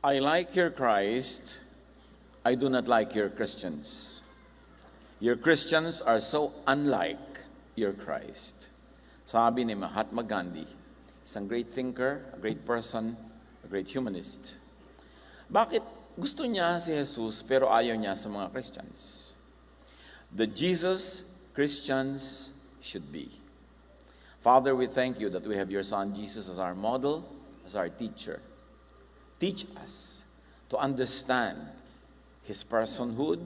I like your Christ, I do not like your Christians. Your Christians are so unlike your Christ. Sabi ni Mahatma Gandhi, isang great thinker, a great person, a great humanist. Bakit gusto niya si Jesus pero ayaw niya sa mga Christians? The Jesus Christians should be. Father, we thank you that we have your Son Jesus as our model, as our teacher. Teach us to understand his personhood,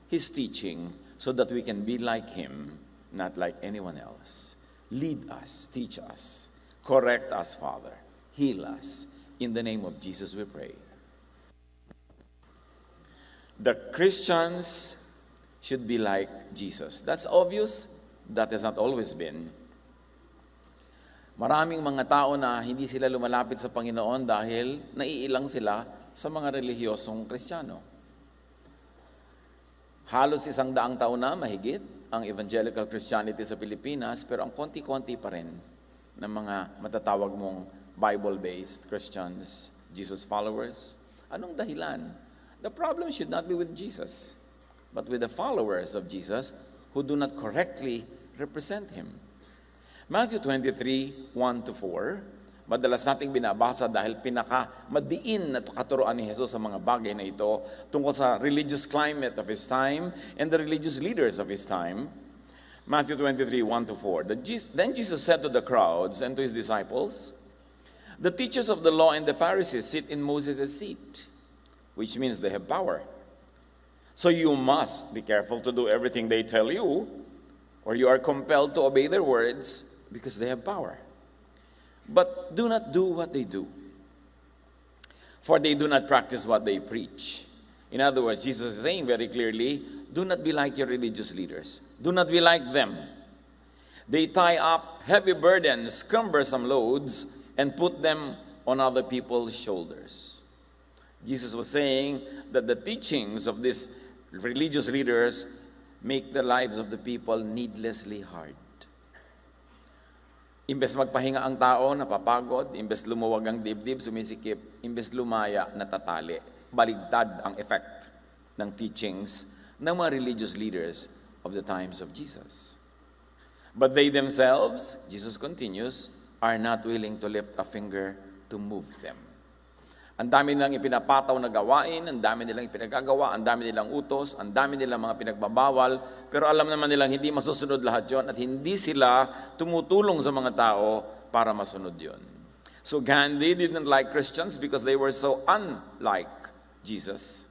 his teaching, so that we can be like him, not like anyone else. Lead us, teach us, correct us, Father, heal us. In the name of Jesus we pray. The Christians should be like Jesus. That's obvious. That has not always been. Maraming mga tao na hindi sila lumalapit sa Panginoon dahil naiilang sila sa mga relihiyosong Kristiyano. Halos 100 taon na mahigit ang evangelical Christianity sa Pilipinas, pero ang konti-konti pa rin ng mga matatawag mong Bible-based Christians, Jesus followers. Anong dahilan? The problem should not be with Jesus, but with the followers of Jesus who do not correctly represent Him. Matthew 23, 1-4, madalas nating binabasa dahil pinakamadiin na katuruan ni Jesus sa mga bagay na ito tungkol sa religious climate of His time and the religious leaders of His time. Matthew 23, 1-4. Then Jesus said to the crowds and to His disciples, "The teachers of the law and the Pharisees sit in Moses' seat," which means they have power. "So you must be careful to do everything they tell you, or you are compelled to obey their words because they have power. But do not do what they do, for they do not practice what they preach." In other words, Jesus is saying very clearly, do not be like your religious leaders. Do not be like them. They tie up heavy burdens, cumbersome loads, and put them on other people's shoulders. Jesus was saying that the teachings of these religious leaders make the lives of the people needlessly hard. Imbes magpahinga ang tao, napapagod. Imbes lumuwag ang dibdib, sumisikip. Imbes lumaya, natatali. Baligtad ang effect ng teachings ng mga religious leaders of the times of Jesus. But they themselves, Jesus continues, are not willing to lift a finger to move them. Ang dami nilang ipinapataw na gawain, ang dami nilang ipinagagawa, ang dami nilang utos, ang dami nilang mga pinagbabawal, pero alam naman nilang hindi masusunod lahat yon at hindi sila tumutulong sa mga tao para masunod yon. So Gandhi didn't like Christians because they were so unlike Jesus.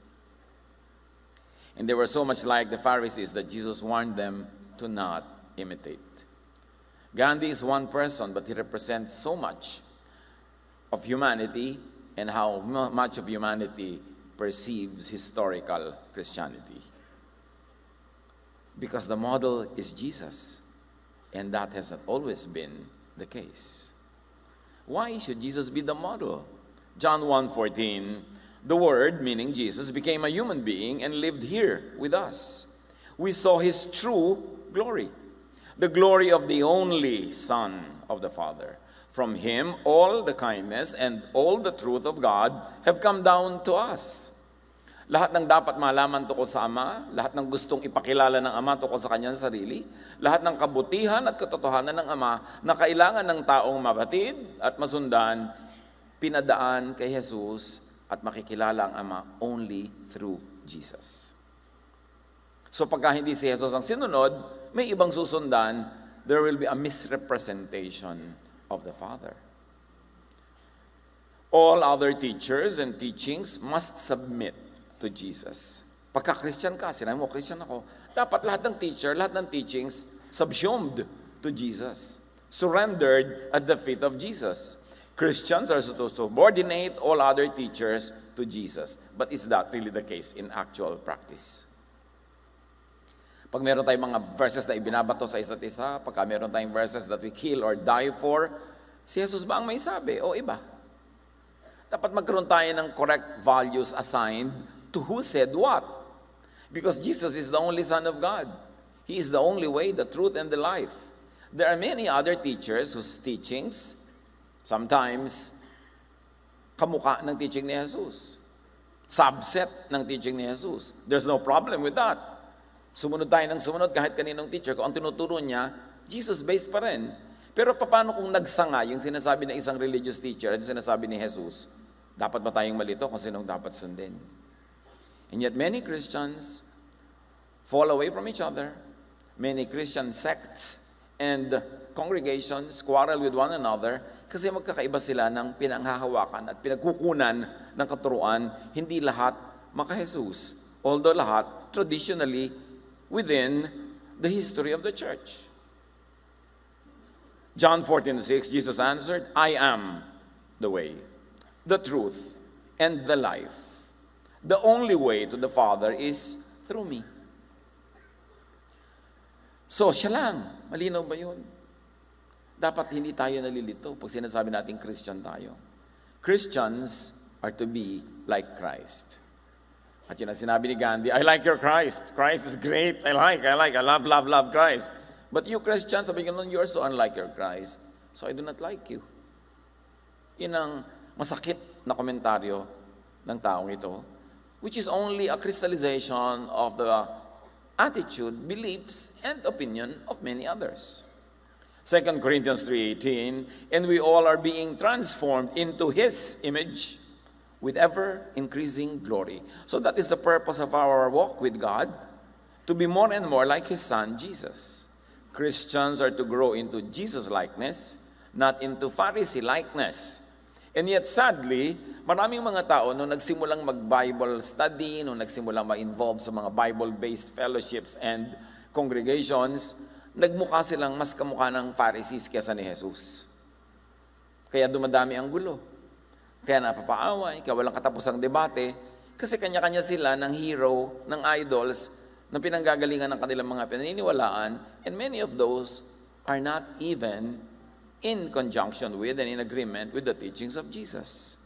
And they were so much like the Pharisees that Jesus warned them to not imitate. Gandhi is one person, but he represents so much of humanity and how much of humanity perceives historical Christianity. Because the model is Jesus, and that has not always been the case. Why should Jesus be the model? John 1:14, the Word, meaning Jesus, became a human being and lived here with us. We saw His true glory, the glory of the only Son of the Father. From Him, all the kindness and all the truth of God have come down to us. Lahat ng dapat malaman tungkol sa Ama, lahat ng gustong ipakilala ng Ama tungkol sa Kanyang sarili, lahat ng kabutihan at katotohanan ng Ama na kailangan ng taong mabatid at masundan, pinadaan kay Jesus at makikilala ang Ama only through Jesus. So pagka hindi si Jesus ang sinunod, may ibang susundan, there will be a misrepresentation of the Father. All other teachers and teachings must submit to Jesus. Pagka Christian ka, sinabi mo, Christian ako, dapat lahat ng teacher, lahat ng teachings, subsumed to Jesus. Surrendered at the feet of Jesus. Christians are supposed to subordinate all other teachers to Jesus. But is that really the case in actual practice? Pag meron tayong mga verses na ibinabato sa isa't isa, pagka meron tayong verses that we kill or die for, si Jesus ba ang may sabi o iba? Dapat magkaroon tayo ng correct values assigned to who said what. Because Jesus is the only Son of God. He is the only way, the truth, and the life. There are many other teachers whose teachings sometimes kamukha ng teaching ni Jesus. subset ng teaching ni Jesus. There's no problem with that. Sumunod tayo ng sumunod kahit kaninong teacher. Kung ang tinuturo niya, Jesus-based pa rin. Pero paano kung nagsanga yung sinasabi ng isang religious teacher at yung sinasabi ni Jesus? Dapat ba tayong malito kung sinong dapat sundin? And yet many Christians fall away from each other. Many Christian sects and congregations quarrel with one another kasi magkakaiba sila ng pinanghahawakan at pinagkukunan ng katuruan, hindi lahat maka-Jesus. Although lahat traditionally within the history of the church. John 14:6, Jesus answered, I am the way, the truth, and the life. The only way to the Father is through me. So, siya lang. Malinaw ba yun? Dapat hindi tayo nalilito pag sinasabi natin Christian tayo. Christians are to be like Christ. At yun ang sinabi ni Gandhi, I like your Christ. Christ is great. I love Christ. But you Christians, sabi ko nun, you are so unlike your Christ. So I do not like you. Yun ang masakit na komentaryo ng taong ito, which is only a crystallization of the attitude, beliefs, and opinion of many others. 2 Corinthians 3:18, and we all are being transformed into His image with ever-increasing glory. So that is the purpose of our walk with God, to be more and more like His Son, Jesus. Christians are to grow into Jesus-likeness, not into Pharisee-likeness. And yet, sadly, maraming mga tao nung nagsimulang mag-Bible study, nung nagsimulang ma-involve sa mga Bible-based fellowships and congregations, nagmukha silang mas kamukha ng Pharisees kaysa ni Jesus. Kaya dumadami ang gulo. Kaya napapaaway, kaya walang katapusang debate, kasi kanya-kanya sila ng hero, ng idols, na pinanggagalingan ng kanilang mga pinaniniwalaan, and many of those are not even in conjunction with and in agreement with the teachings of Jesus.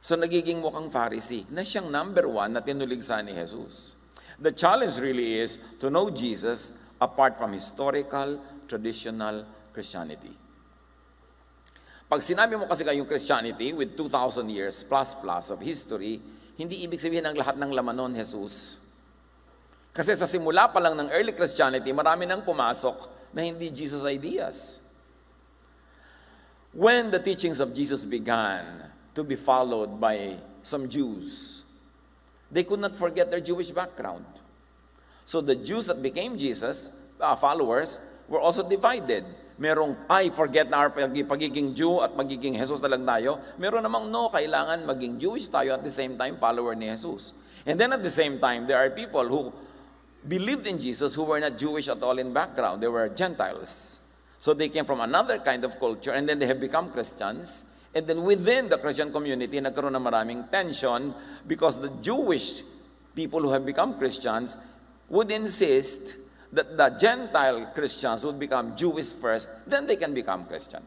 So nagiging mukhang Pharisee na siyang number one na tinuligsa ni Jesus. The challenge really is to know Jesus apart from historical, traditional Christianity. Pag sinabi mo kasi kayong Christianity with 2,000 years plus of history, hindi ibig sabihin ng lahat ng laman nun, Jesus. Kasi sa simula pa lang ng early Christianity, marami nang pumasok na hindi Jesus ideas. When the teachings of Jesus began to be followed by some Jews, they could not forget their Jewish background. So the Jews that became Jesus, followers, were also divided. Merong, forget na our pagiging Jew at magiging Jesus na lang tayo. Meron namang, no, kailangan maging Jewish tayo at the same time follower ni Jesus. And then at the same time, there are people who believed in Jesus who were not Jewish at all in background. They were Gentiles. So they came from another kind of culture and then they have become Christians. And then within the Christian community, nagkaroon ng maraming tension because the Jewish people who have become Christians would insist that the Gentile Christians would become Jewish first, then they can become Christian.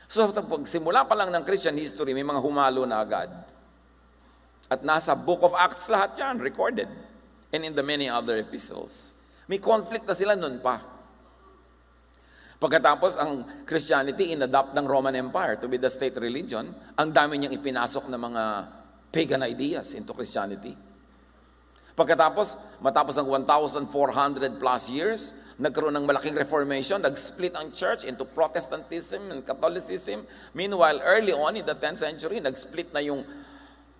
So pag simula pa lang ng Christian history, may mga humalo na agad. At nasa Book of Acts lahat yan, recorded. And in the many other epistles. May conflict na sila nun pa. Pagkatapos, ang Christianity inadopt ng Roman Empire to be the state religion, ang dami niyang ipinasok na mga pagan ideas into Christianity. Pagkatapos, matapos ang 1,400 plus years, nagkaroon ng malaking reformation, nag-split ang church into Protestantism and Catholicism. Meanwhile, early on in the 10th century, nag-split na yung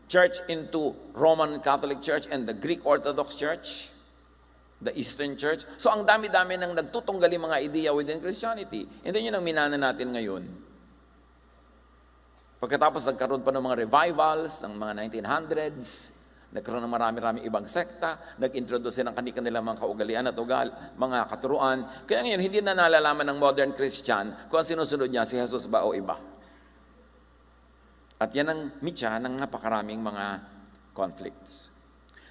church into Roman Catholic Church and the Greek Orthodox Church, the Eastern Church. So ang dami-dami nang nagtutunggali mga ideya within Christianity. And then yun ang minana natin ngayon. Pagkatapos nagkaroon pa ng mga revivals ng mga 1900s, nagkaroon ng marami-rami ibang sekta, nag-introduce ng kanilang mga kaugalian at mga katuruan. Kaya ngayon, hindi na nalalaman ng modern Christian kung ang sinusunod niya, si Jesus ba o iba. At yan ang mitya ng napakaraming mga conflicts.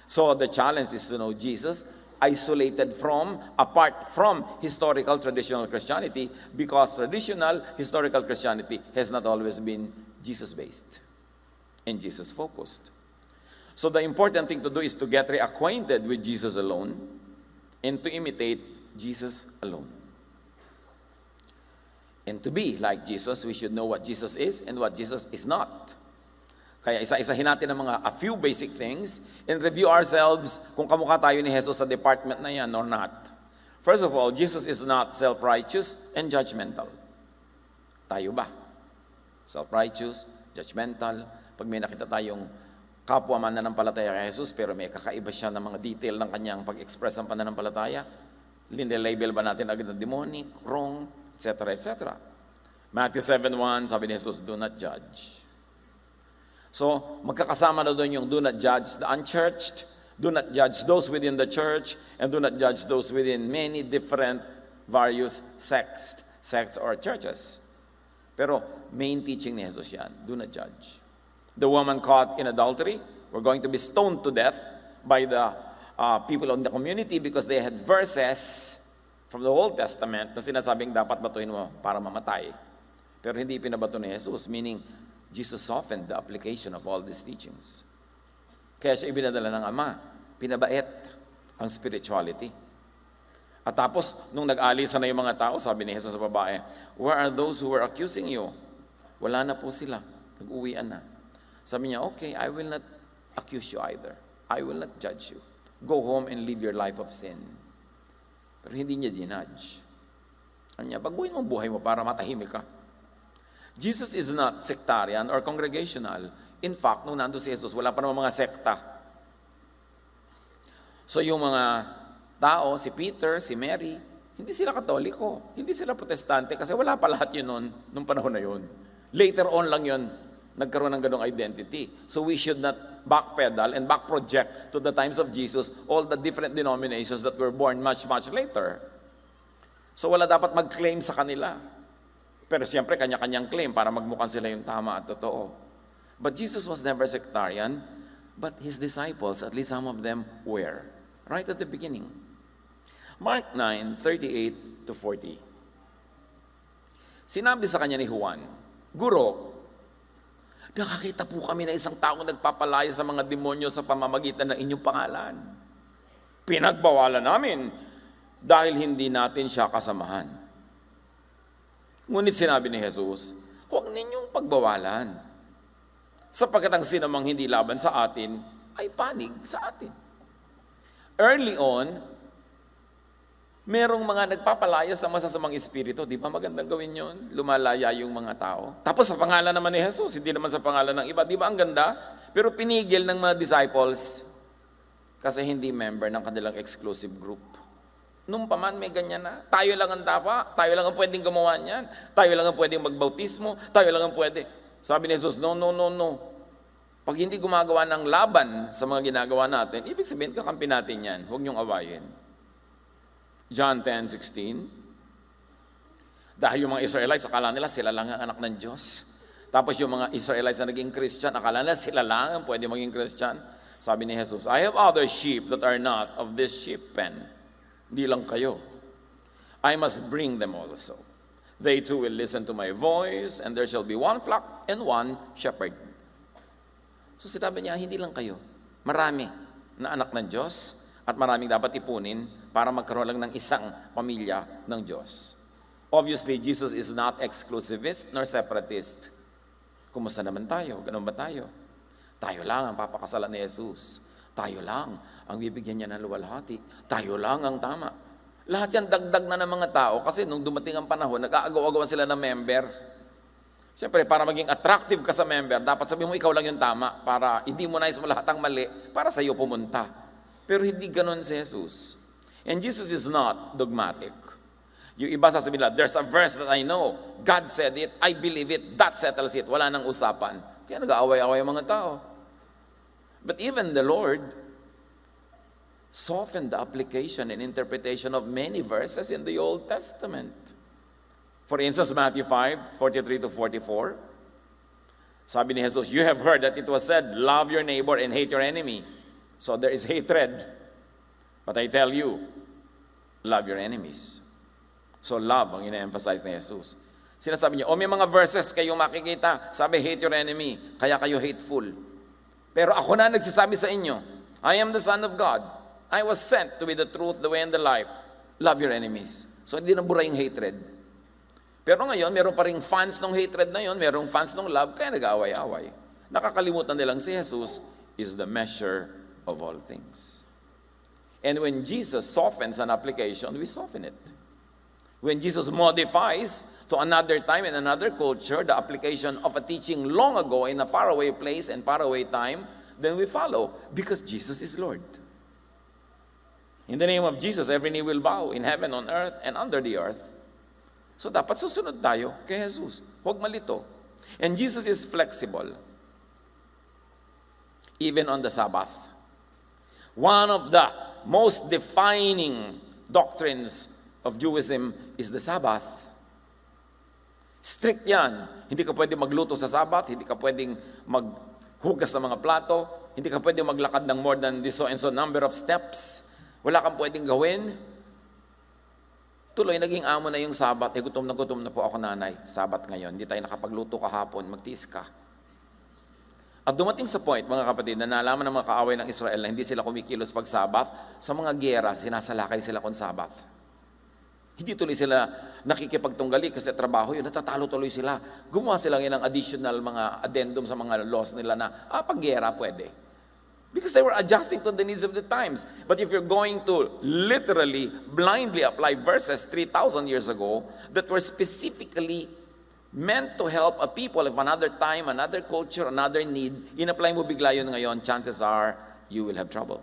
So the challenge is to know Jesus isolated from, apart from historical traditional Christianity, because traditional historical Christianity has not always been Jesus-based and Jesus-focused. So the important thing to do is to get reacquainted with Jesus alone and to imitate Jesus alone. And to be like Jesus, we should know what Jesus is and what Jesus is not. Kaya isa-isahin natin ang a few basic things and review ourselves kung kamukha tayo ni Jesus sa department na yan or not. First of all, Jesus is not self-righteous and judgmental. Tayo ba? Self-righteous, judgmental. Pag may nakita tayong kapwa mananampalataya kay Jesus, pero may kakaiba siya ng mga detail ng kanyang pag-express ng pananampalataya, label ba natin agad na demonic, wrong, etc., etc. Matthew 7:1, sabi ni Jesus, do not judge. So, magkakasama na doon yung do not judge the unchurched, do not judge those within the church, and do not judge those within many different various sects or churches. Pero main teaching ni Jesus yan, do not judge. The woman caught in adultery were going to be stoned to death by the people in the community because they had verses from the Old Testament na sinasabing dapat batuhin mo para mamatay. Pero hindi pinabato ni Jesus, meaning Jesus softened the application of all these teachings. Kaya siya ibinadala ng Ama, pinabait ang spirituality. At tapos, nung nag-alisa na yung mga tao, sabi ni Jesus sa babae, where are those who were accusing you? Wala na po sila. Nag-uwian na. Sabi niya, okay, I will not accuse you either. I will not judge you. Go home and live your life of sin. Pero hindi niya dinudge. Ano niya, baguhin mo ang buhay mo para matahimik ka. Jesus is not sectarian or congregational. In fact, nung nandun si Jesus, wala pa naman mga sekta. So yung mga tao, si Peter, si Mary, hindi sila Katoliko, hindi sila Protestante, kasi wala pa lahat yun noon, nung panahon na yun. Later on lang yun, nagkaroon ng ganong identity. So we should not backpedal and backproject to the times of Jesus all the different denominations that were born much, much later. So wala dapat mag-claim sa kanila. Pero siyempre, kanya-kanyang claim para magmukhang sila yung tama at totoo. But Jesus was never sectarian, but His disciples, at least some of them, were. Right at the beginning. Mark 9:38-40. Sinabi sa kanya ni Juan, Guro, nakakita po kami na isang taong nagpapalaya sa mga demonyo sa pamamagitan ng inyong pangalan. Pinagbawalan namin dahil hindi natin siya kasamahan. Ngunit sinabi ni Jesus, huwag ninyong pagbawalan, sapagkat ang sinamang hindi laban sa atin ay panig sa atin. Early on, merong mga nagpapalaya sa masasamang espiritu. Di ba magandang gawin yun? Lumalaya yung mga tao. Tapos sa pangalan naman ni Jesus, hindi naman sa pangalan ng iba. Di ba ang ganda? Pero pinigil ng mga disciples kasi hindi member ng kanilang exclusive group. Nung paman may ganyan na, tayo lang ang tapa, tayo lang ang pwedeng gumawa niyan, tayo lang ang pwedeng magbautismo, tayo lang ang pwede. Sabi ni Jesus, no. Pag hindi gumagawa ng laban sa mga ginagawa natin, ibig sabihin kakampi natin yan, huwag niyong awayin. John 10:16. Dahil yung mga Israelites, akala nila sila lang ang anak ng Diyos. Tapos yung mga Israelites na naging Christian, akala nila sila lang ang pwede maging Christian. Sabi ni Jesus, I have other sheep that are not of this sheep pen. Hindi lang kayo. I must bring them also. They too will listen to my voice, and there shall be one flock and one shepherd. So sinabi niya, hindi lang kayo. Marami na anak ng Diyos at maraming dapat ipunin para magkaroon lang ng isang pamilya ng Diyos. Obviously, Jesus is not exclusivist nor separatist. Kumusta naman tayo? Ganun ba tayo? Tayo lang ang papakasalan ni Jesus. Tayo lang ang bibigyan niya ng luwalhati. Tayo lang ang tama. Lahat yan dagdag na ng mga tao kasi nung dumating ang panahon, nag-aagaw-agawan sila ng member. Siyempre, para maging attractive ka sa member, dapat sabihin mo ikaw lang yung tama para i-demonize mo lahat ang mali para sa iyo pumunta. Pero hindi ganun si Jesus. And Jesus is not dogmatic. Yung iba sasabihin nila, there's a verse that I know. God said it, I believe it, that settles it. Wala nang usapan. Kaya nag-aaway-away ang mga tao. But even the Lord softened the application and interpretation of many verses in the Old Testament. For instance, Matthew 5:43-44. Sabi ni Jesus, you have heard that it was said, love your neighbor and hate your enemy. So there is hatred. But I tell you, love your enemies. So love ang ina-emphasize ni Jesus. Sinasabi niya, may mga verses kayong makikita, sabi hate your enemy, kaya kayo hateful. Pero ako na nagsasabi sa inyo, I am the Son of God. I was sent to be the truth, the way, and the life. Love your enemies. So hindi nabura yung hatred. Pero ngayon, meron pa ring fans ng hatred na yon, merong fans ng love, kaya nag-aaway-away. Nakakalimutan nilang si Jesus is the measure of all things. And when Jesus softens an application, we soften it. When Jesus modifies to another time and another culture the application of a teaching long ago in a faraway place and faraway time, then we follow because Jesus is Lord. In the name of Jesus, every knee will bow in heaven, on earth, and under the earth. So dapat susunod tayo kay Jesus. Huwag malito. And Jesus is flexible. Even on the Sabbath. One of the most defining doctrines of Judaism is the Sabbath. Strict yan. Hindi ka pwedeng magluto sa Sabbath, hindi ka pwedeng maghugas sa mga plato, hindi ka pwedeng maglakad ng more than this so and so number of steps. Wala kang pwedeng gawin. Tuloy, naging amo na yung Sabbath. Gutom na po ako, nanay. Sabbath ngayon. Hindi tayo nakapagluto kahapon. Magtiis ka. At dumating sa point, mga kapatid, na nalaman ng mga kaaway ng Israel na hindi sila kumikilos pag Sabbath, sa mga giyera, sinasalakay sila kung Sabbath. Hindi tuloy sila nakikipagtunggali kasi trabaho yun. Natatalo tuloy sila. Gumawa sila ng additional mga addendum sa mga laws nila na, pag giyera, pwede. Because they were adjusting to the needs of the times. But if you're going to literally, blindly apply verses 3,000 years ago that were specifically meant to help a people of another time, another culture, another need, in-apply mo bigla yun ngayon, chances are you will have trouble.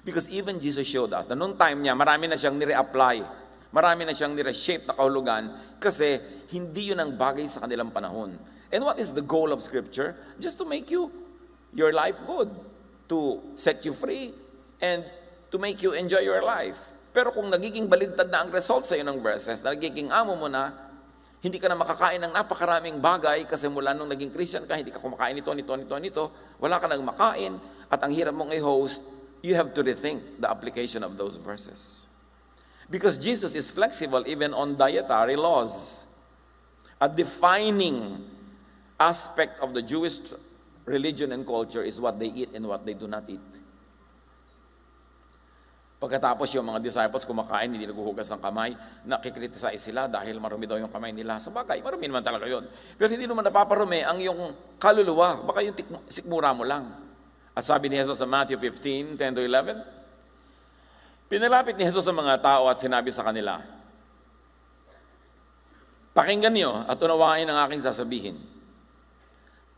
Because even Jesus showed us na noong time niya, marami na siyang nire-apply, marami na siyang nire-shape na kahulugan kasi hindi yun ang bagay sa kanilang panahon. And what is the goal of Scripture? Just to make your life good, to set you free, and to make you enjoy your life. Pero kung nagiging baligtad na ang result sa iyo ng verses, na nagiging amo mo na, hindi ka na makakain ng napakaraming bagay kasi mula nung naging Christian ka, hindi ka kumakain nito, wala ka nang makain, at ang hirap mong i-host, you have to rethink the application of those verses. Because Jesus is flexible even on dietary laws. A defining aspect of the Jewish religion and culture is what they eat and what they do not eat. Pagkatapos yung mga disciples kumakain, hindi naghuhugas ng kamay, nakikriticize sila dahil marumi daw yung kamay nila. Sa bagay, marumi naman talaga yun. Pero hindi naman napaparumi ang yung kaluluwa. Baka yung sikmura mo lang. At sabi ni Jesus sa Matthew 15, 10-11, pinalapit ni Jesus sa mga tao at sinabi sa kanila, pakinggan niyo at unawain ang aking sasabihin.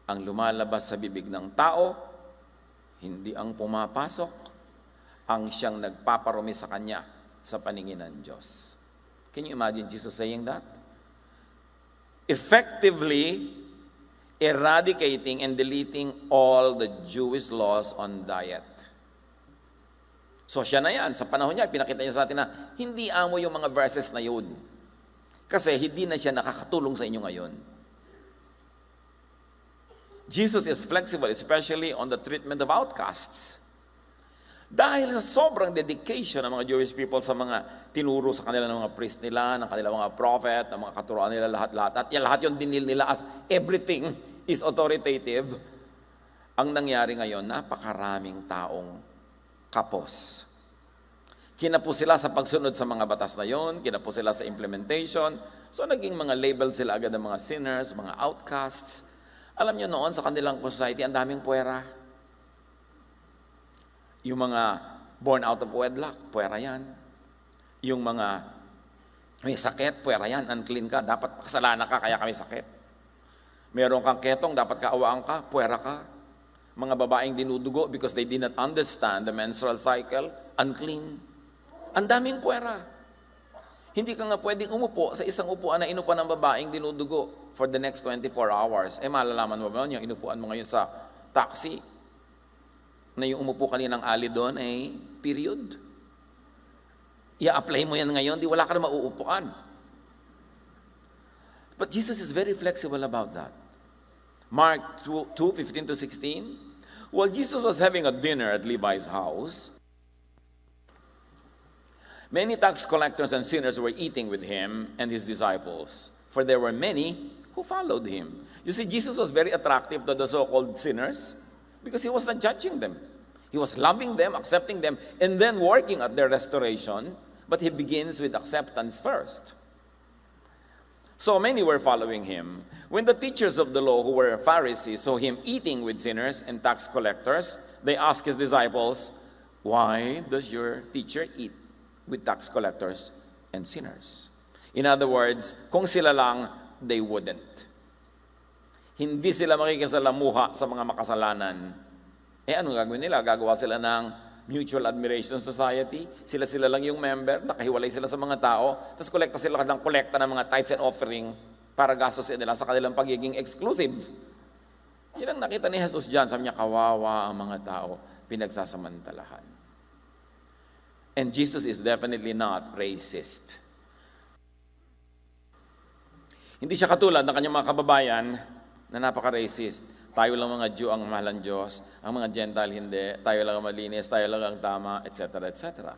Ang lumalabas sa bibig ng tao, hindi ang pumapasok, ang siyang nagpaparumi sa kanya sa paningin ng Diyos. Can you imagine Jesus saying that? Effectively eradicating and deleting all the Jewish laws on diet. So siya na yan, sa panahon niya, pinakita niya sa atin na hindi amo yung mga verses na yun. Kasi hindi na siya nakakatulong sa inyo ngayon. Jesus is flexible, especially on the treatment of outcasts. Dahil sa sobrang dedication ng mga Jewish people sa mga tinuro sa kanila ng mga priest nila, ng kanilang mga prophet, ng mga katuruan nila, lahat-lahat. At yan, lahat yung dinil nila as everything is authoritative. Ang nangyari ngayon, napakaraming taong kapos. Kinapos sila sa pagsunod sa mga batas na yon, kinapos sila sa implementation. So naging mga label sila agad ng mga sinners, mga outcasts. Alam nyo noon sa kanilang society, ang daming puwera. Yung mga born out of wedlock, puwera yan. Yung mga may sakit, puwera yan, unclean ka, dapat kasalanan ka, kaya kami sakit. Meron kang ketong, dapat kaawaan ka, puwera ka. Mga babaeng dinudugo because they did not understand the menstrual cycle, unclean. Ang daming puwera. Hindi ka nga pwedeng umupo sa isang upuan na inupuan ng babaeng dinudugo for the next 24 hours. Malalaman mo ba yun, yung inupuan mo ngayon sa taxi, na yung umupo kaninang ali doon ay period. I-apply mo yan ngayon, di wala ka na mauupuan. But Jesus is very flexible about that. Mark 2:15-16, while Jesus was having a dinner at Levi's house, many tax collectors and sinners were eating with him and his disciples, for there were many who followed him. You see, Jesus was very attractive to the so-called sinners because he was not judging them. He was loving them, accepting them, and then working at their restoration, but he begins with acceptance first. So many were following him. When the teachers of the law, who were Pharisees, saw him eating with sinners and tax collectors, they asked his disciples, "Why does your teacher eat with tax collectors and sinners?" In other words, kung sila lang, they wouldn't. Hindi sila makikisalamuha sa mga makasalanan. Anong gagawin nila? Gagawa sila ng Mutual Admiration Society. Sila lang yung member, nakahiwalay sila sa mga tao, tapos kolekta sila ng kolekta ng mga tithes and offering para gastos nila sa kanilang pagiging exclusive. Yan ang nakita ni Jesus dyan. Sabi niya, kawawa ang mga tao, pinagsasamantalahan. And Jesus is definitely not racist. Hindi siya katulad ng kanyang mga kababayan na napaka-racist. Tayo lang mga Jew ang mahal ng Diyos, ang mga Gentile hindi, tayo lang ang malinis, tayo lang ang tama, etc., etc.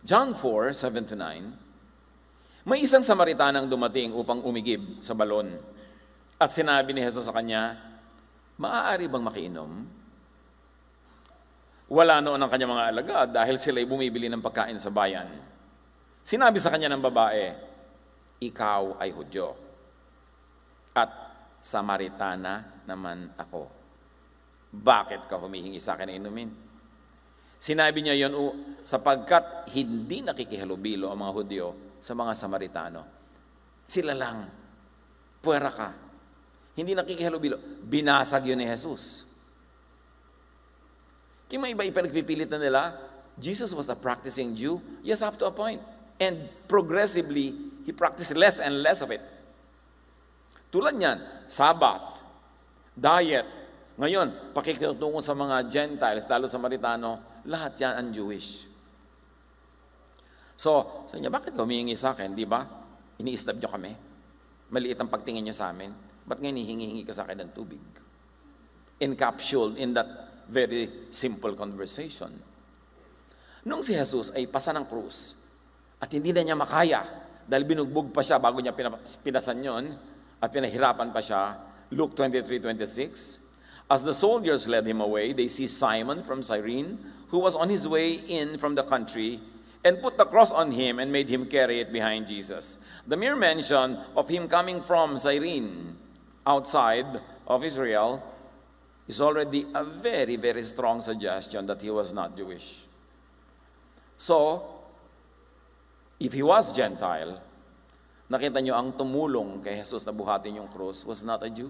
John 4:7-9, may isang Samaritanang dumating upang umigib sa balon. At sinabi ni Jesus sa kanya, "Maaari bang makiinom?" Wala noon ang kanyang mga alagad dahil sila'y bumibili ng pagkain sa bayan. Sinabi sa kanya ng babae, "Ikaw ay Hudyo, at Samaritana naman ako. Bakit ka humihingi sa akin na inumin?" Sinabi niya yon sapagkat hindi nakikihalubilo ang mga Hudyo sa mga Samaritano. Sila lang, puwera ka. Hindi nakikihalubilo. Binasag yun ni Jesus. Kaya may iba ipinagpipilit na nila, Jesus was a practicing Jew. Yes, up to a point. And progressively, he practiced less and less of it. Tulad niyan, Sabbath, diet. Ngayon, pakikitungo sa mga Gentiles, lalo sa Samaritano, lahat yan un-Jewish. So, sabi niya, bakit humihingi sa akin? Di ba? Ini-stab niyo kami. Maliit ang pagtingin niyo sa amin. Ba't ngayon hihingi ka sa akin ng tubig? Encapsulated in that very simple conversation. Nung si Jesus ay pasa ng krus, at hindi na niya makaya, dahil binugbog pa siya bago niya pinasan yon, at pinahirapan pa siya, Luke 23:26, as the soldiers led him away, they see Simon from Cyrene, who was on his way in from the country, and put the cross on him and made him carry it behind Jesus. The mere mention of him coming from Cyrene, outside of Israel, is already a very, very strong suggestion that he was not Jewish. So, if he was Gentile, nakita nyo ang tumulong kay Jesus na buhatin yung krus was not a Jew.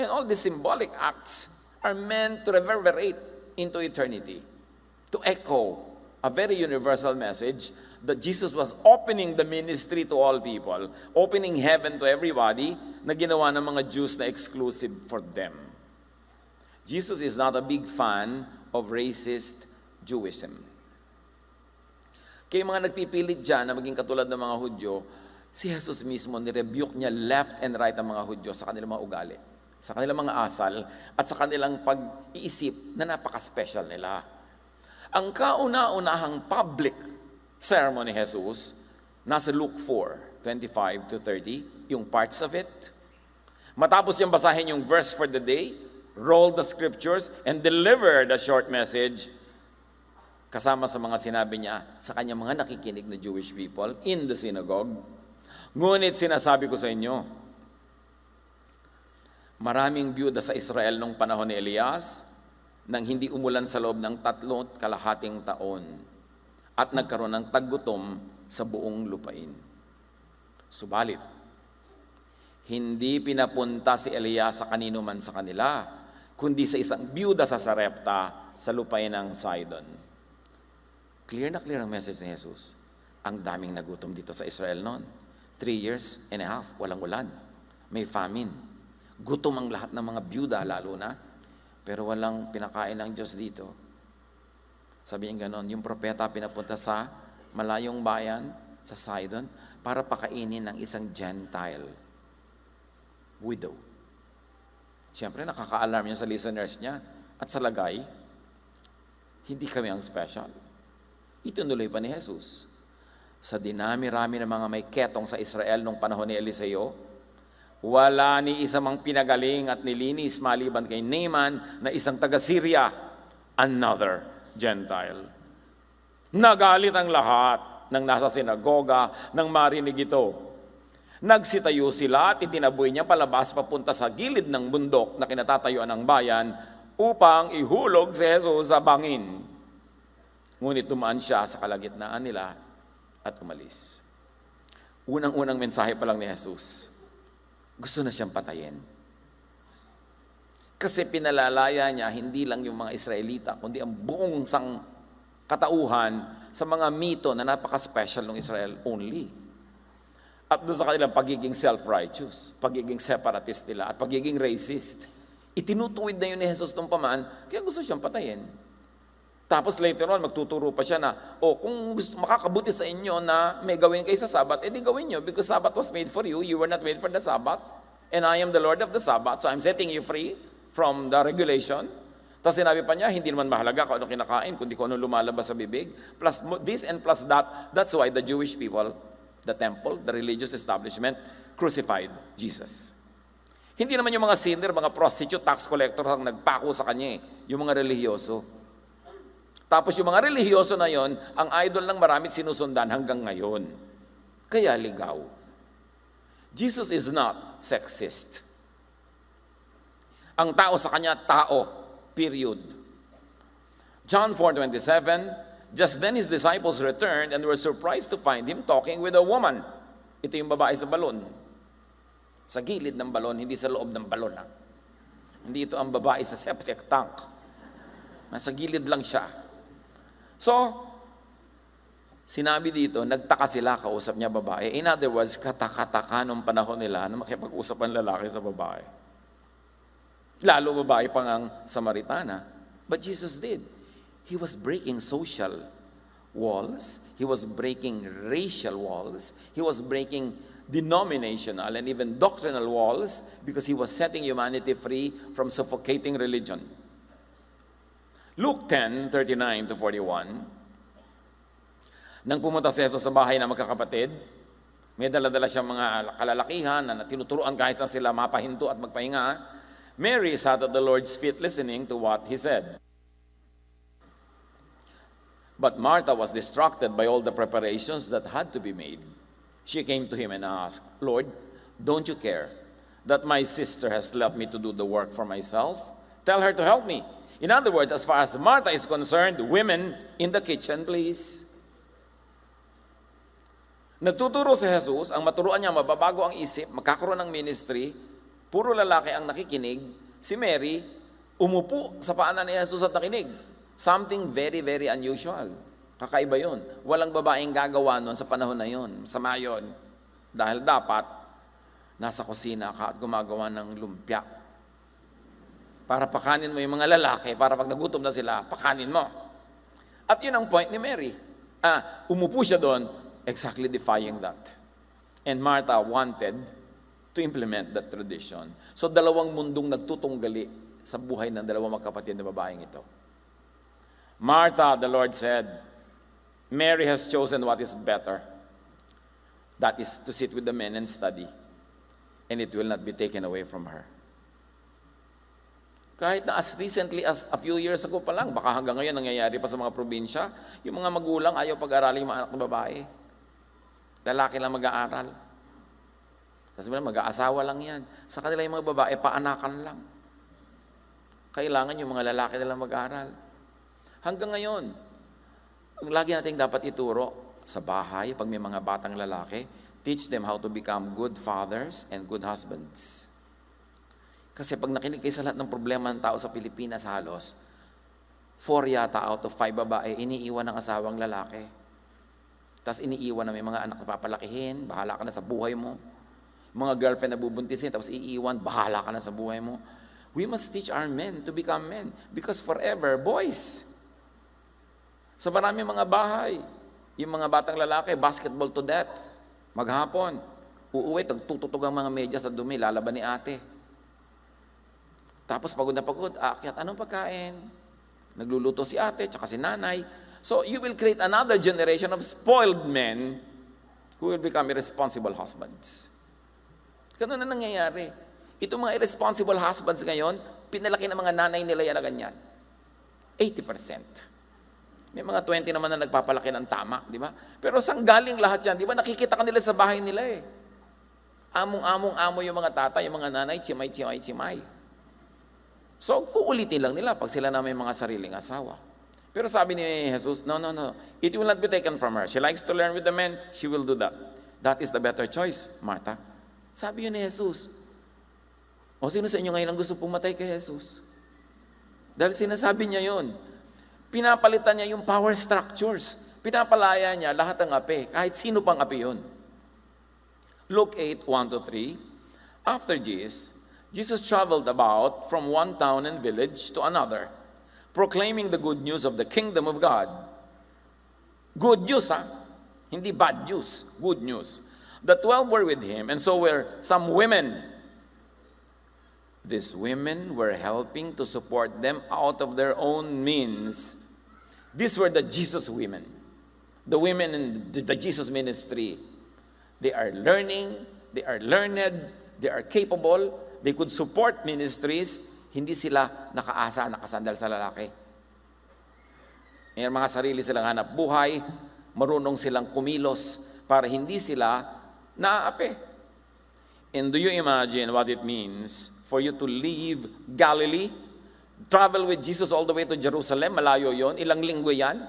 And all these symbolic acts are meant to reverberate into eternity, to echo a very universal message that Jesus was opening the ministry to all people, opening heaven to everybody, na ginawa ng mga Jews na exclusive for them. Jesus is not a big fan of racist Jewism. Kaya mga nagpipilit dyan na maging katulad ng mga Hudyo, si Jesus mismo nirebuke niya left and right ang mga Hudyo sa kanilang mga ugali, sa kanilang mga asal, at sa kanilang pag-iisip na napaka-special nila. Ang kauna-unahang public sermon ni Jesus, nasa Luke 4:25-30, yung parts of it. Matapos yung basahin yung verse for the day, roll the scriptures, and deliver the short message, kasama sa mga sinabi niya sa kanyang mga nakikinig na Jewish people in the synagogue. Ngunit sinasabi ko sa inyo, maraming byuda sa Israel nung panahon ni Elias nang hindi umulan sa loob ng 3.5 taon at nagkaroon ng taggutom sa buong lupain. Subalit, hindi pinapunta si Elias sa kanino man sa kanila, kundi sa isang byuda sa Sarepta sa lupain ng Sidon. Clear na clear ang message ni Jesus. Ang daming nagutom dito sa Israel noon. 3.5 years, walang ulan. May famine. Gutom ang lahat ng mga byuda lalo na. Pero walang pinakain ng Diyos dito. Sabihin ganon, yung propeta pinapunta sa malayong bayan, sa Sidon, para pakainin ng isang Gentile widow. Siyempre, nakaka-alarm niya sa listeners niya. At sa lagay, hindi kami ang special. Itinuloy pa ni Jesus. Sa dinami-rami ng mga may ketong sa Israel nung panahon ni Eliseo, wala ni isa mang pinagaling at nilinis maliban kay Naaman na isang taga-Syria, another Gentile. Nagalit ang lahat ng nasa sinagoga nang marinig ito. Nagsitayo sila at itinaboy niya palabas papunta sa gilid ng bundok na kinatatayuan ng bayan upang ihulog si Jesus sa bangin. Ngunit dumaan siya sa kalagitnaan nila at umalis. Unang-unang mensahe pa lang ni Jesus, gusto na siyang patayin. Kasi pinalalaya niya hindi lang yung mga Israelita, kundi ang buong katauhan sa mga mito na napaka-special ng Israel only. At doon sa kanilang pagiging self-righteous, pagiging separatist nila, at pagiging racist. Itinutuwid na yun ni Jesus nung paman, kaya gusto siyang patayin. Tapos later on, magtuturo pa siya na, kung makakabuti sa inyo na may gawin kayo sa Sabbath, edi gawin nyo, because Sabbath was made for you, you were not made for the Sabbath, and I am the Lord of the Sabbath, so I'm setting you free from the regulation. Tapos sinabi pa niya, hindi naman mahalaga kung ano kinakain, kundi kung ano lumalabas sa bibig, plus this and plus that. That's why the Jewish people, the temple, the religious establishment, crucified Jesus. Hindi naman yung mga sinner, mga prostitute, tax collector ang nagpako sa kanya, yung mga relihiyoso. Tapos yung mga relihiyoso na yon, ang idol ng maraming sinusundan hanggang ngayon. Kaya ligaw. Jesus is not sexist. Ang tao sa kanya, tao. Period. John 4:27, just then his disciples returned and were surprised to find him talking with a woman. Ito yung babae sa balon. Sa gilid ng balon, hindi sa loob ng balon. Hindi ito ang babae sa septic tank. Nasa gilid lang siya. So, sinabi dito, nagtaka sila, kausap niya babae. In other words, kataka-taka nung panahon nila na makipag-usap ang lalaki sa babae. Lalo babae pang ang Samaritana. But Jesus did. He was breaking social walls. He was breaking racial walls. He was breaking denominational and even doctrinal walls because he was setting humanity free from suffocating religion. Luke 10:39-41, nang pumunta si Jesus sa bahay ng magkakapatid, may dala-dala siyang mga kalalakihan na tinuturuan kahit saan sila mapahinto at magpahinga. Mary sat at the Lord's feet listening to what he said. But Martha was distracted by all the preparations that had to be made. She came to him and asked, Lord, don't you care that my sister has left me to do the work for myself? Tell her to help me. In other words, as far as Martha is concerned, women in the kitchen, please. Nagtuturo si Jesus, ang maturuan niya, mababago ang isip, magkakaroon ng ministry, puro lalaki ang nakikinig, si Mary, umupo sa paanan ni Jesus at nakinig. Something very, very unusual. Kakaiba yun. Walang babaeng gagawa nun sa panahon na yun. Masama yun. Dahil dapat, nasa kusina ka at gumagawa ng lumpia. Para pakanin mo yung mga lalaki, para pag nagutom na sila, pakanin mo. At yun ang point ni Mary. Umupo siya doon, exactly defying that. And Martha wanted to implement that tradition. So dalawang mundong nagtutunggali sa buhay ng dalawang magkapatid na babaeng ito. Martha, the Lord said, Mary has chosen what is better. That is to sit with the men and study. And it will not be taken away from her. Kahit na as recently as a few years ago pa lang, baka hanggang ngayon nangyayari pa sa mga probinsya, yung mga magulang ayaw pag-aralin yung mga anak ng babae. Lalaki lang mag-aaral. Kasi mag-aasawa lang yan. Sa kanila yung mga babae, paanakan lang. Kailangan yung mga lalaki nilang mag-aaral. Hanggang ngayon, ang lagi natin dapat ituro sa bahay, pag may mga batang lalaki, teach them how to become good fathers and good husbands. Kasi pag nakinig kayo sa lahat ng problema ng tao sa Pilipinas halos, 4 yata out of 5 babae, iniiwan ng asawang lalaki. Tapos iniiwan na may mga anak na papalakihin, bahala ka na sa buhay mo. Mga girlfriend na bubuntisin, tapos iiwan, bahala ka na sa buhay mo. We must teach our men to become men. Because forever, boys. Sa maraming mga bahay, yung mga batang lalaki, basketball to death. Maghapon, uuwi, tututog ang mga medyas sa dumi, lalaban ni ate. Tapos pagod na pagod, aakyat, anong pagkain? Nagluluto si ate, tsaka si nanay. So you will create another generation of spoiled men who will become irresponsible husbands. Ganun na nangyayari. Itong mga irresponsible husbands ngayon, pinalaki ng mga nanay nila yan na ganyan. 80%. May mga 20 naman na nagpapalaki ng tama, di ba? Pero saan galing lahat yan? Di ba nakikita ka nila sa bahay nila eh. Among-amo yung mga tatay, yung mga nanay, chimay. So, uulitin lang nila pag sila na may mga sariling asawa. Pero sabi ni Jesus, no. It will not be taken from her. She likes to learn with the men, she will do that. That is the better choice, Martha. Sabi yun ni Jesus. O sino sa inyo ngayon ang gusto pumatay kay Jesus? Dahil sinasabi niya yun. Pinapalitan niya yung power structures. Pinapalaya niya lahat ng api. Kahit sino pang api yun. Luke 8:1-3. After this, Jesus traveled about from one town and village to another, proclaiming the good news of the kingdom of God. Good news, ha? Hindi bad news. Good news. The 12 were with him, and so were some women. These women were helping to support them out of their own means. These were the Jesus women. The women in the Jesus ministry. They are learning, they are learned, they are capable, they could support ministries, hindi sila nakaasa, nakasandal sa lalaki. May mga sarili silang hanap buhay, marunong silang kumilos para hindi sila naaapi. And do you imagine what it means for you to leave Galilee, travel with Jesus all the way to Jerusalem? Malayo yon, ilang linggo yan.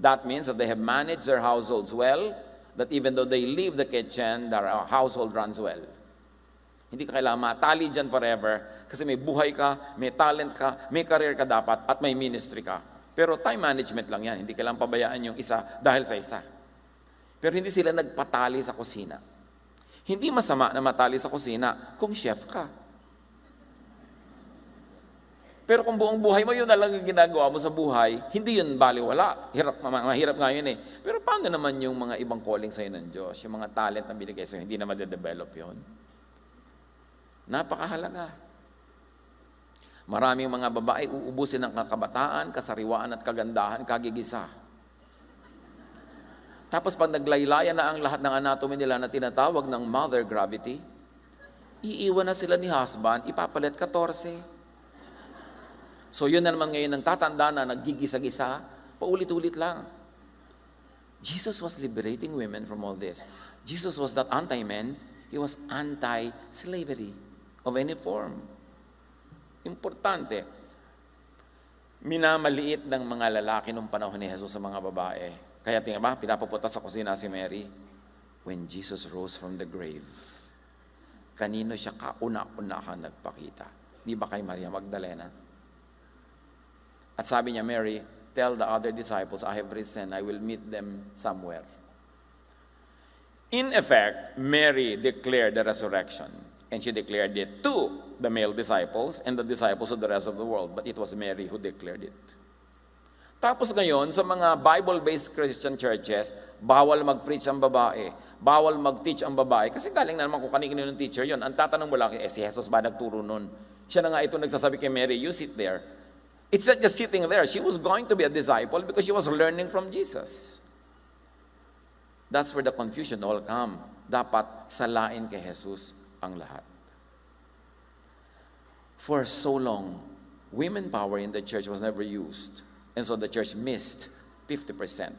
That means that they have managed their households well, that even though they leave the kitchen, their household runs well. Hindi ka kailangan matali dyan forever kasi may buhay ka, may talent ka, may career ka dapat, at may ministry ka. Pero time management lang yan. Hindi kailangan pabayaan yung isa dahil sa isa. Pero hindi sila nagpatali sa kusina. Hindi masama na matali sa kusina kung chef ka. Pero kung buong buhay mo, yun na lang yung ginagawa mo sa buhay, hindi yun baliwala. Mahirap nga yun eh. Pero paano naman yung mga ibang calling sa'yo ng Diyos? Yung mga talent na binigay sa'yo, hindi na madedevelop yun? Napakahalaga. Maraming mga babae uubusin ng kabataan, kasariwaan at kagandahan, kagigisa. Tapos pag naglaylayan na ang lahat ng anatomy nila na tinatawag ng mother gravity, iiwan na sila ni husband, ipapalit 14. So yun na naman ngayon ng tatanda na naggigisa-gisa, paulit-ulit lang. Jesus was liberating women from all this. Jesus was not anti-men, He was anti-slavery of any form. Importante. Minamaliit ng mga lalaki nung panahon ni Jesus sa mga babae. Kaya tingnan ba, pinapupunta sa kusina si Mary. When Jesus rose from the grave, kanino siya kauna-unahan nagpakita? Di ba kay Maria Magdalena? At sabi niya, Mary, tell the other disciples, I have risen, I will meet them somewhere. In effect, Mary declared the resurrection. And she declared it to the male disciples and the disciples of the rest of the world. But it was Mary who declared it. Tapos ngayon, sa mga Bible-based Christian churches, bawal mag-preach ang babae, bawal mag-teach ang babae, kasi galing na naman kung kanino yung teacher yun. Ang tatanong mo lang, si Jesus ba nagturo nun? Siya na nga ito nagsasabi kay Mary, you sit there. It's not just sitting there. She was going to be a disciple because she was learning from Jesus. That's where the confusion all come. Dapat salain kay Jesus ang lahat. For so long, women power in the church was never used. And so the church missed 50%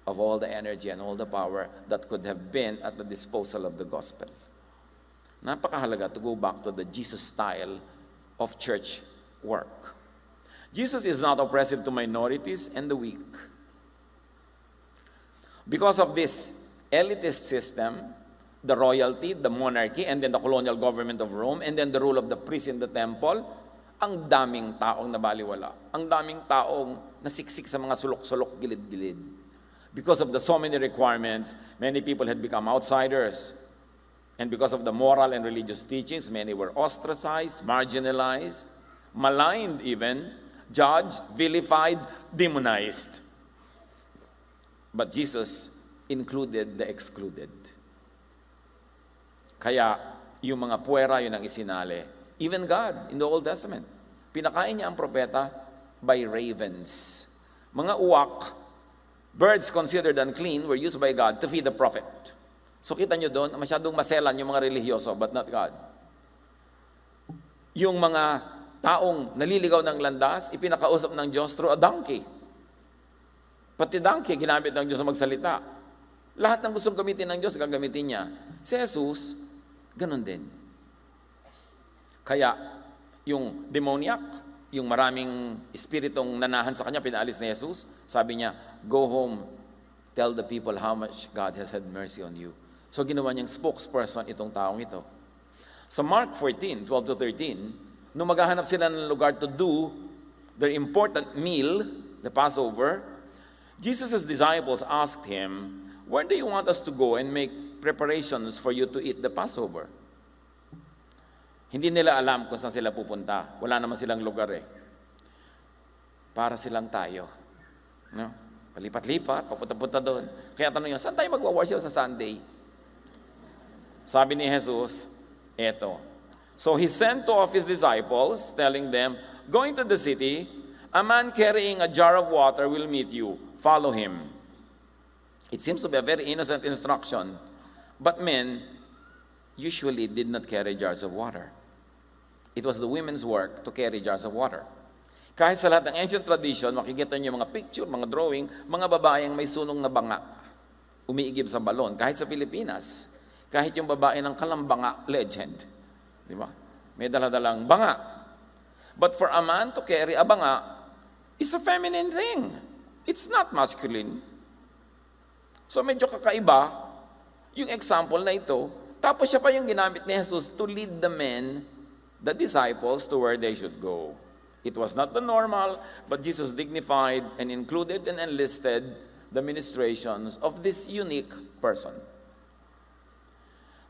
of all the energy and all the power that could have been at the disposal of the gospel. Napakahalaga to go back to the Jesus style of church work. Jesus is not oppressive to minorities and the weak. Because of this elitist system, the royalty, the monarchy, and then the colonial government of Rome, and then the rule of the priest in the temple, ang daming taong nabaliwala. Ang daming taong nasiksik sa mga sulok-sulok, gilid-gilid. Because of the so many requirements, many people had become outsiders. And because of the moral and religious teachings, many were ostracized, marginalized, maligned even, judged, vilified, demonized. But Jesus included the excluded. Kaya yung mga puwera, yun ang isinali. Even God, in the Old Testament, pinakain niya ang propeta by ravens. Mga uwak, birds considered unclean, were used by God to feed the prophet. So kita nyo doon, masyadong maselan yung mga religyoso, but not God. Yung mga taong naliligaw ng landas, ipinakausap ng Diyos through a donkey. Pati donkey, ginamit ng Diyos sa magsalita. Lahat ng gustong gamitin ng Diyos, gagamitin niya. Si Jesus, Ganon din. Kaya, yung demoniac, yung maraming espiritong nanahan sa kanya, pinaalis ni Jesus, sabi niya, go home, tell the people how much God has had mercy on you. So ginawa niyang spokesperson itong taong ito. Sa Mark 14, 12 to 13, nung maghahanap sila ng lugar to do their important meal, the Passover, Jesus' disciples asked him, where do you want us to go and make preparations for you to eat the Passover? Hindi nila alam kung saan sila pupunta. Wala naman silang lugar eh. Para silang tayo. No? Palipat-lipat, papunta-punta doon. Kaya tanong nyo, saan tayo magwa-worship sa Sunday? Sabi ni Jesus, eto. So he sent two of his disciples, telling them, go into the city, a man carrying a jar of water will meet you. Follow him. It seems to be a very innocent instruction, but men usually did not carry jars of water. It was the women's work to carry jars of water. Kahit sa lahat ng ancient tradition, makikita niyo mga picture, mga drawing, mga babaeng may sunong na banga, umiigib sa balon. Kahit sa Pilipinas, kahit yung babae ng kalambanga legend, di ba? May daladalang banga. But for a man to carry a banga is a feminine thing. It's not masculine. So medyo kakaiba yung example na ito. Tapos siya pa yung ginamit ni Jesus to lead the men, the disciples, to where they should go. It was not the normal, but Jesus dignified and included and enlisted the ministrations of this unique person.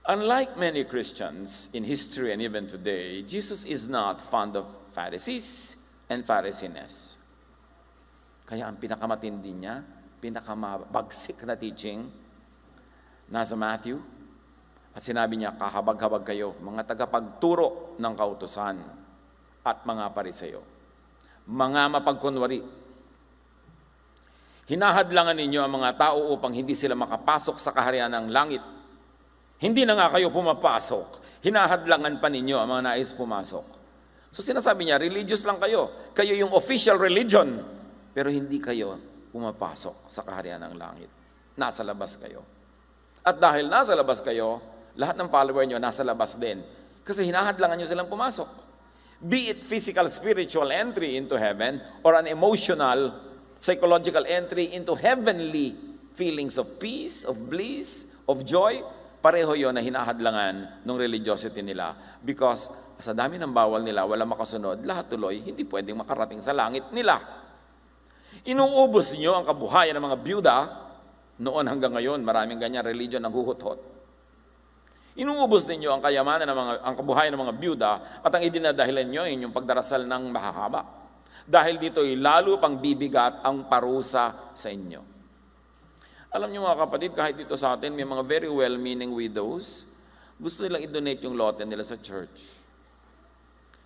Unlike many Christians in history and even today, Jesus is not fond of Pharisees and Pharisees. Kaya ang pinakamatindi niya, pinakamabagsik na teaching, nasa Matthew, at sinabi niya, kahabag-habag kayo, mga tagapagturo ng kautusan at mga Pariseo, mga mapagkunwari. Hinahadlangan ninyo ang mga tao upang hindi sila makapasok sa kaharian ng langit. Hindi na nga kayo pumapasok, hinahadlangan pa ninyo ang mga nais pumasok. So sinasabi niya, religious lang kayo. Kayo yung official religion, pero hindi kayo pumapasok sa kaharian ng langit. Nasa labas kayo. At dahil nasa labas kayo, lahat ng follower nyo nasa labas din. Kasi hinahadlangan nyo silang pumasok. Be it physical, spiritual entry into heaven or an emotional, psychological entry into heavenly feelings of peace, of bliss, of joy, pareho yon na hinahadlangan ng religiosity nila. Because sa dami ng bawal nila, wala makasunod, lahat tuloy, hindi pwedeng makarating sa langit nila. Inuubos nyo ang kabuhayan ng mga byuda, noon hanggang ngayon, maraming ganyan religion ang huhot-hot. Inuubos ninyo ang kayamanan ng ang kabuhayan ng mga byuda at ang idinadahilan nyo yung pagdarasal ng mahahaba. Dahil dito'y lalo pang bibigat ang parusa sa inyo. Alam niyo mga kapatid, kahit dito sa atin, may mga very well-meaning widows, gusto nilang i-donate yung lote nila sa church.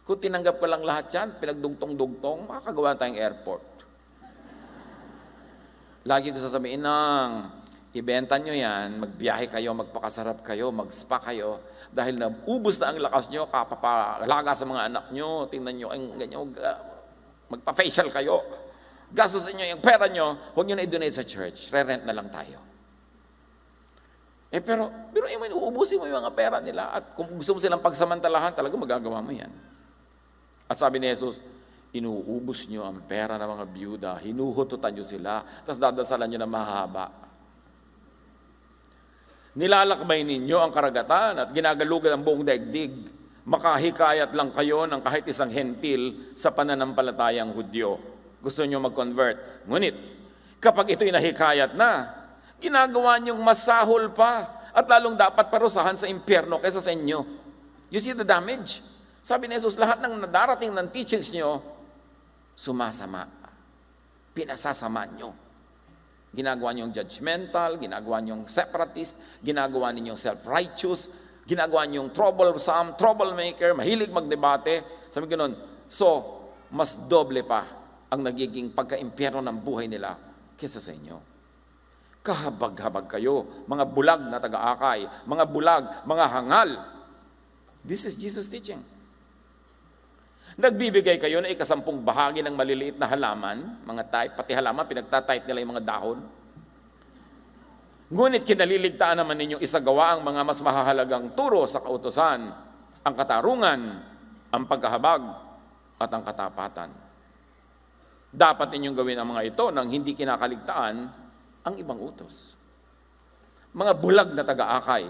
Kung tinanggap ko lang lahat yan, pinagdugtong-dugtong, makakagawa tayong airport. Lagi ko sasabihin ng, ibenta nyo yan, magbiyahe kayo, magpakasarap kayo, mag-spa kayo, dahil naubos na ang lakas nyo, kapapalaga sa mga anak nyo, tingnan nyo, ganyan, magpa-facial kayo, gastos nyo yung pera nyo, huwag nyo na i-donate sa church, re-rent na lang tayo. Pero uubusin mo yung mga pera nila, at kung gusto mo silang pagsamantalahan, talaga magagawa mo yan. At sabi ni Jesus, inuubos nyo ang pera ng mga byuda, hinuhututan nyo sila, tapos dadasalan nyo na mahaba. Nilalakbay ninyo ang karagatan at ginagalugan ang buong daigdig. Makahikayat lang kayo ng kahit isang hentil sa pananampalatayang Hudyo. Gusto nyo mag-convert. Ngunit, kapag ito'y nahikayat na, ginagawa nyong masahol pa at lalong dapat parusahan sa impyerno kaysa sa inyo. You see the damage? Sabi ni Jesus, lahat ng nadarating ng teachings nyo, sumasama. Pinasasama nyo. Ginagawa niyong judgmental, ginagawa niyong separatist, ginagawa ninyong self-righteous, ginagawa niyong troublesome, troublemaker, mahilig magdebate. Sabi ganoon, so, mas doble pa ang nagiging pagka-impyerno ng buhay nila kaysa sa inyo. Kahabag-habag kayo, mga bulag na taga-akay, mga bulag, mga hangal. This is Jesus' teaching. Nagbibigay kayo na ikasampung bahagi ng maliliit na halaman, mga type, pati halaman, pinagtatype nila yung mga dahon. Ngunit kinaliligtaan naman ninyong isagawa ang mga mas mahahalagang turo sa kautusan, ang katarungan, ang pagkahabag, at ang katapatan. Dapat ninyong gawin ang mga ito nang hindi kinakaligtaan ang ibang utos. Mga bulag na taga-akay,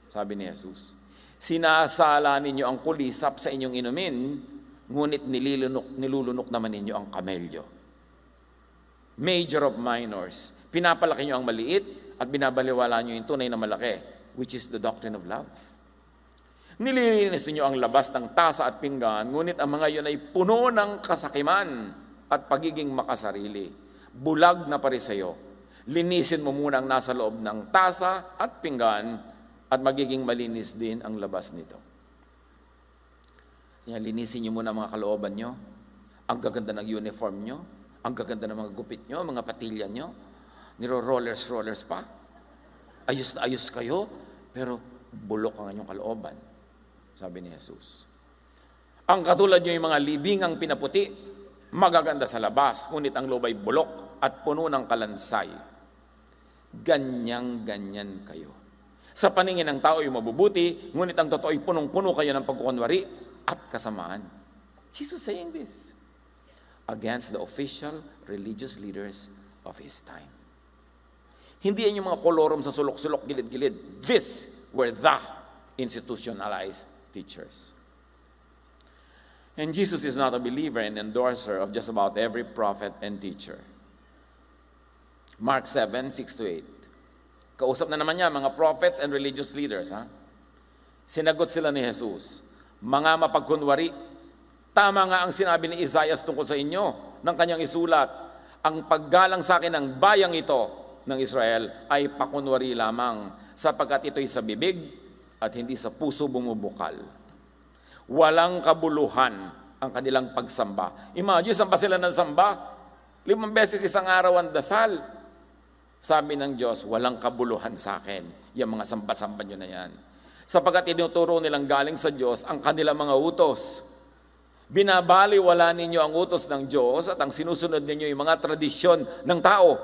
sabi ni Jesus, sinasala ninyo ang kulisap sa inyong inumin, ngunit nilulunok naman ninyo ang kamelyo. Major of minors, pinapalaki nyo ang maliit at binabaliwala nyo yung tunay na malaki, which is the doctrine of love. Nililinis niyo ang labas ng tasa at pinggan, ngunit ang mga iyon ay puno ng kasakiman at pagiging makasarili. Bulag na pariseyo, linisin mo muna ang nasa loob ng tasa at pinggan at magiging malinis din ang labas nito. Linisin niyo muna ang mga kalooban nyo, ang gaganda ng uniform nyo, ang gaganda ng mga gupit nyo, mga patilya nyo, niro-rollers pa. Ayos na ayos kayo, pero bulok ang inyong kalooban. Sabi ni Jesus. Ang katulad nyo yung mga libingang pinaputi, magaganda sa labas, ngunit ang loob ay bulok at puno ng kalansay. Ganyan kayo. Sa paningin ng tao ay mabubuti, ngunit ang totoo ay punong-puno kayo ng pagkukunwari at kasamaan. Jesus saying this against the official religious leaders of His time. Hindi yan yung mga kolorom sa sulok-sulok, gilid-gilid. This were the institutionalized teachers. And Jesus is not a believer and endorser of just about every prophet and teacher. Mark 7:6-8. Kausap na naman niya mga prophets and religious leaders. Sinagot sila ni Jesus, mga mapagkunwari, tama nga ang sinabi ni Isaiah tungkol sa inyo ng kanyang isulat, ang paggalang sa akin ng bayang ito ng Israel ay pakunwari lamang, sapagkat ito'y sa bibig at hindi sa puso bumubukal. Walang kabuluhan ang kanilang pagsamba. Imagine, samba sila ng samba. 5 beses isang araw ang dasal. Sabi ng Diyos, walang kabuluhan sa akin. Yung mga samba-samba nyo na yan. Sapagkat tinuturo nilang galing sa Diyos ang kanilang mga utos. Binabaliwala ninyo ang utos ng Diyos at ang sinusunod ninyo yung mga tradisyon ng tao.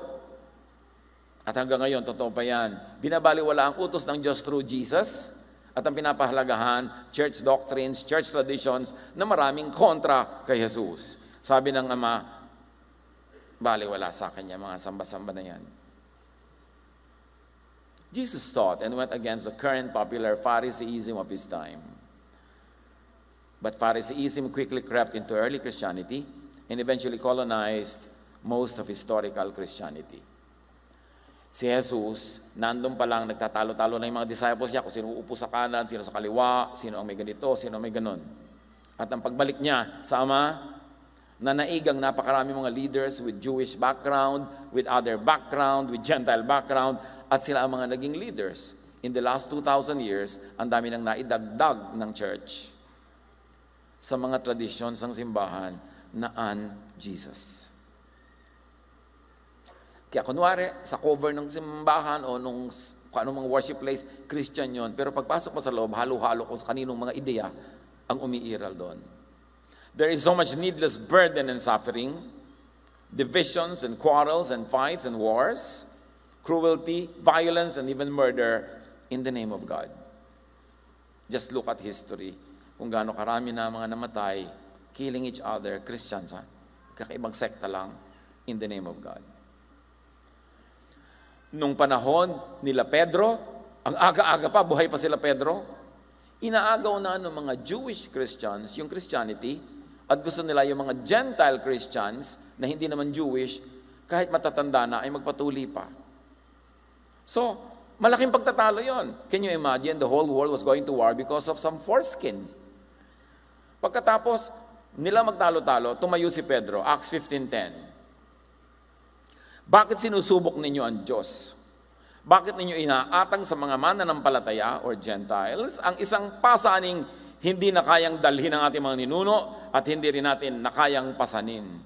At hanggang ngayon, totoo pa yan. Binabaliwala ang utos ng Diyos through Jesus at ang pinapahalagahan, church doctrines, church traditions na maraming kontra kay Jesus. Sabi ng Ama, baliwala sa akin yan, mga samba-samba na yan. Jesus taught and went against the current popular Phariseeism of His time. But Phariseeism quickly crept into early Christianity and eventually colonized most of historical Christianity. Si Jesus, nandun pa lang nagtatalo-talo na yung mga disciples niya kung sino uupo sa kanan, sino sa kaliwa, sino ang may ganito, sino ang may ganon. At ang pagbalik niya sa Ama, nanaigang napakarami mga leaders with Jewish background, with other background, with Gentile background, at sila ang mga naging leaders. In the last 2,000 years, ang dami nang naidagdag ng church sa mga tradisyon ng simbahan na un-Jesus. Kaya kunwari, sa cover ng simbahan o nung anong mga worship place, Christian yon. Pero pagpasok mo sa loob, halo-halo kung sa kaninong mga ideya ang umiiral doon. There is so much needless burden and suffering, divisions and quarrels and fights and wars, cruelty, violence, and even murder in the name of God. Just look at history. Kung gaano karami na mga namatay, killing each other, Christians, kakaibang sekta lang, in the name of God. Nung panahon nila Pedro, ang aga-aga pa, buhay pa sila Pedro, inaagaw na ng mga Jewish Christians yung Christianity at gusto nila yung mga Gentile Christians na hindi naman Jewish, kahit matatanda na ay magpatuli pa. So, malaking pagtatalo yon. Can you imagine the whole world was going to war because of some foreskin? Pagkatapos nila magtalo-talo, tumayo si Pedro, Acts 15:10. Bakit sinusubok ninyo ang Diyos? Bakit ninyo inaatang sa mga mananampalataya or Gentiles ang isang pasaning hindi na kayang dalhin ng ating mga ninuno at hindi rin natin na kayang pasanin?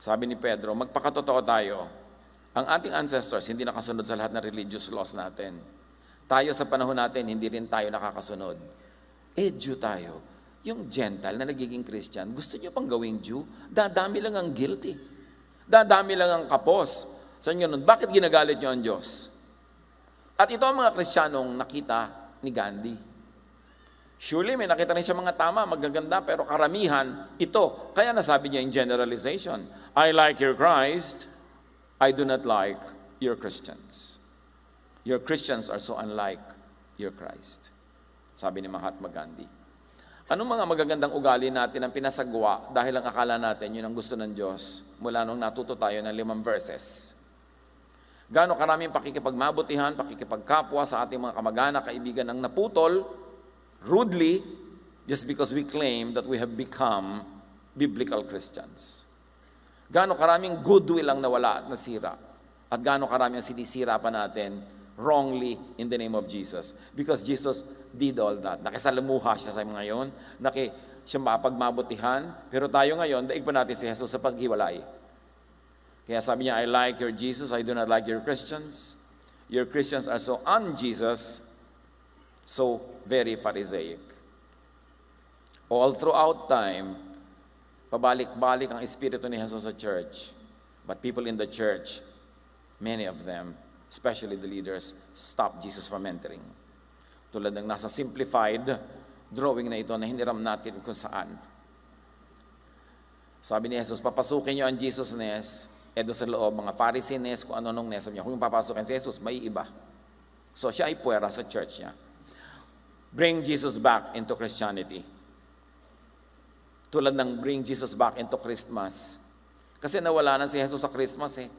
Sabi ni Pedro, magpakatotoo tayo. Ang ating ancestors hindi nakasunod sa lahat ng religious laws natin. Tayo sa panahon natin, hindi rin tayo nakakasunod. Jew tayo. Yung Gentile na nagiging Christian, gusto nyo pang gawing Jew? Dadami lang ang guilty. Dadami lang ang kapos. Saan yun? Bakit ginagalit nyo ang Diyos? At ito ang mga Kristiyanong nakita ni Gandhi. Surely may nakita rin siya mga tama, magaganda, pero karamihan, ito. Kaya nasabi niya in generalization, I like your Christ, I do not like your Christians. Your Christians are so unlike your Christ. Sabi ni Mahatma Gandhi. Anong mga magagandang ugali natin ang pinasagwa dahil ang akala natin yun ang gusto ng Diyos mula nung natuto tayo ng 5 verses? Gaano karaming pakikipagmabutihan, pakikipagkapwa sa ating mga kamag-anak, kaibigan ang naputol, rudely, just because we claim that we have become biblical Christians. Gaano karaming goodwill ang nawala at nasira. At gaano karaming sinisira pa natin wrongly in the name of Jesus. Because Jesus did all that. Nakisalamuha siya sa mga ngayon. Siya mapagmabutihan. Pero tayo ngayon, daig pa natin si Jesus sa paghiwalay. Kaya sabi niya, I like your Jesus, I do not like your Christians. Your Christians are so un-Jesus, so very Pharisaic. All throughout time, pabalik-balik ang espiritu ni Jesus sa church. But people in the church, many of them, especially the leaders, stop Jesus from entering. Tulad ng nasa simplified drawing na ito na hiniram natin kung saan. Sabi ni Jesus, papasukin niyo ang Jesus-ness, doon sa loob, mga Pharisee-ness, kung ano-anong ness niya. Kung yung papasukin si Jesus, may iba. So siya ay puwera sa church niya. Bring Jesus back into Christianity. Tulad ng bring Jesus back into Christmas. Kasi nawala na si Jesus sa Christmas eh.